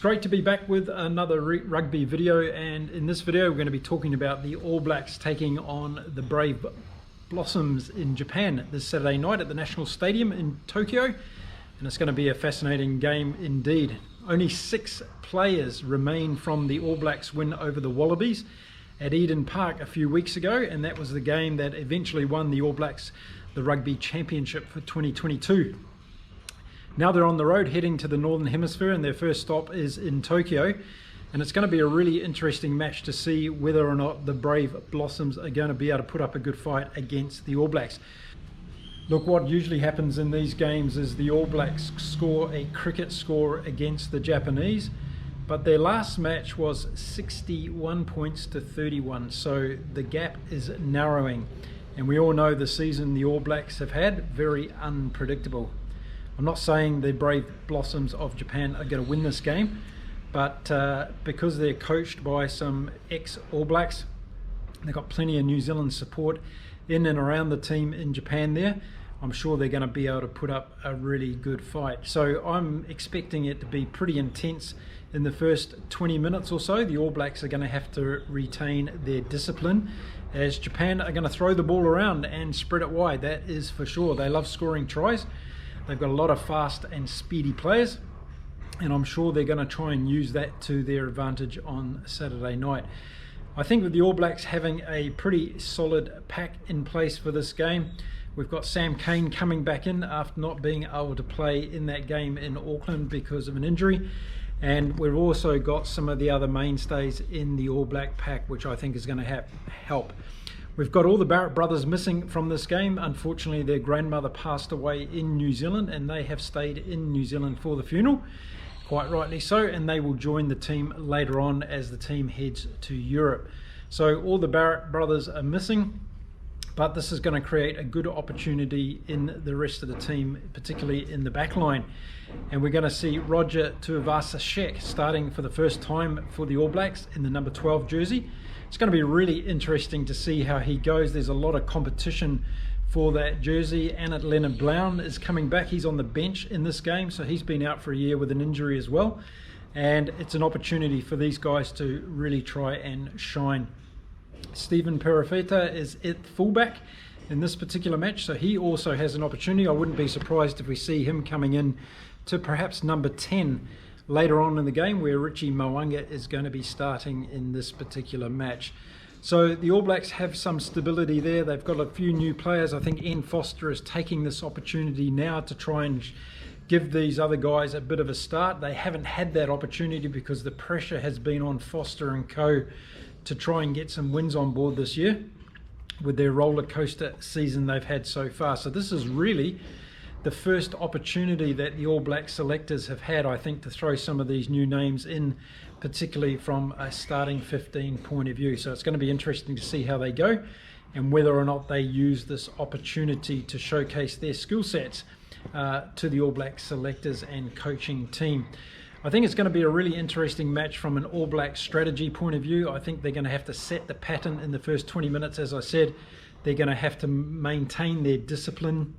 great to be back with another rugby video, and in this video we're going to be talking about the All Blacks taking on the Brave Blossoms in Japan this Saturday night at the National Stadium in Tokyo, and it's going to be a fascinating game indeed. Only 6 players remain from the All Blacks win over the Wallabies at Eden Park a few weeks ago, and that was the game that eventually won the All Blacks the Rugby Championship for 2022. Now they're on the road heading to the Northern Hemisphere, and their first stop is in Tokyo, and it's going to be a really interesting match to see whether or not the Brave Blossoms are going to be able to put up a good fight against the All Blacks. Look, what usually happens in these games is the All Blacks score a cricket score against the Japanese, but their last match was 61 points to 31, so the gap is narrowing, and we all know the season the All Blacks have had, very unpredictable. I'm not saying the Brave Blossoms of Japan are going to win this game, but because they're coached by some ex-All Blacks, they've got plenty of New Zealand support in and around the team in Japan there, I'm sure they're going to be able to put up a really good fight. So I'm expecting it to be pretty intense in the first 20 minutes or so. The All Blacks are going to have to retain their discipline, as Japan are going to throw the ball around and spread it wide, that is for sure. They love scoring tries. They've got a lot of fast and speedy players, and I'm sure they're going to try and use that to their advantage on Saturday night. I think with the All Blacks having a pretty solid pack in place for this game, we've got Sam Cane coming back in after not being able to play in that game in Auckland because of an injury, and we've also got some of the other mainstays in the All Black pack, which I think is going to help. We've got all the Barrett brothers missing from this game. Unfortunately, their grandmother passed away in New Zealand, and they have stayed in New Zealand for the funeral, quite rightly so, and they will join the team later on as the team heads to Europe. So all the Barrett brothers are missing, but this is going to create a good opportunity in the rest of the team, particularly in the back line. And we're going to see Roger Tuivasa-Sheck starting for the first time for the All Blacks in the number 12 jersey. It's going to be really interesting to see how he goes. There's a lot of competition for that jersey. And Leonard Brown is coming back. He's on the bench in this game, so he's been out for a year with an injury as well. And it's an opportunity for these guys to really try and shine. Stephen Perofeta is at fullback in this particular match, so he also has an opportunity. I wouldn't be surprised if we see him coming in to perhaps number 10 later on in the game, where Richie Mo'unga is going to be starting in this particular match. So the All Blacks have some stability there. They've got a few new players. I think Ian Foster is taking this opportunity now to try and give these other guys a bit of a start. They haven't had that opportunity because the pressure has been on Foster and co to try and get some wins on board this year with their roller coaster season they've had so far. So this is really the first opportunity that the All Black selectors have had, I think, to throw some of these new names in, particularly from a starting 15 point of view. So it's going to be interesting to see how they go and whether or not they use this opportunity to showcase their skill sets to the All Black selectors and coaching team. I think it's going to be a really interesting match from an All Black strategy point of view. I think they're going to have to set the pattern in the first 20 minutes. As I said, they're going to have to maintain their discipline,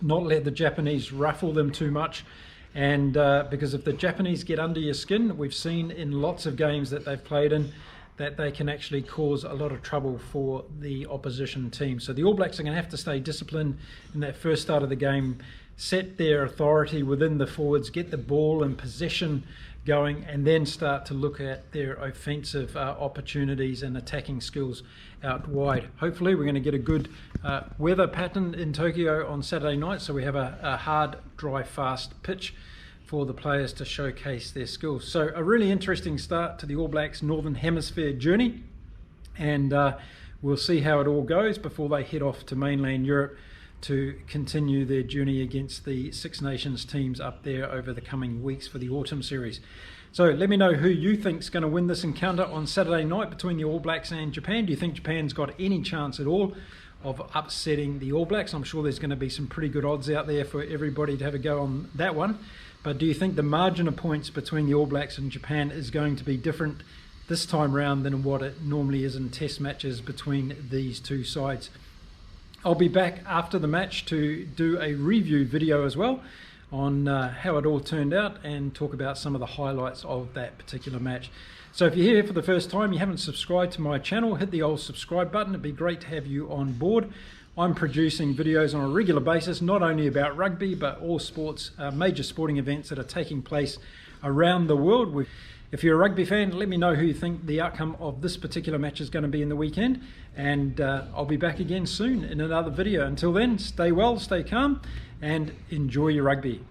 not let the Japanese ruffle them too much, and because if the Japanese get under your skin, we've seen in lots of games that they've played in that they can actually cause a lot of trouble for the opposition team. So the All Blacks are going to have to stay disciplined in that first start of the game, set their authority within the forwards, get the ball and possession going, and then start to look at their offensive opportunities and attacking skills out wide. Hopefully we're going to get a good weather pattern in Tokyo on Saturday night, so we have a hard, dry, fast pitch for the players to showcase their skills. So a really interesting start to the All Blacks Northern Hemisphere journey, and we'll see how it all goes before they head off to mainland Europe to continue their journey against the Six Nations teams up there over the coming weeks for the autumn series. So let me know who you think is going to win this encounter on Saturday night between the All Blacks and Japan. Do you think Japan's got any chance at all of upsetting the All Blacks? I'm sure there's going to be some pretty good odds out there for everybody to have a go on that one. But do you think the margin of points between the All Blacks and Japan is going to be different this time round than what it normally is in test matches between these two sides? I'll be back after the match to do a review video as well on how it all turned out and talk about some of the highlights of that particular match. So if you're here for the first time, you haven't subscribed to my channel, hit the old subscribe button. It'd be great to have you on board. I'm producing videos on a regular basis, not only about rugby, but all sports, major sporting events that are taking place around the world. If you're a rugby fan, let me know who you think the outcome of this particular match is going to be in the weekend. And I'll be back again soon in another video. Until then, stay well, stay calm, and enjoy your rugby.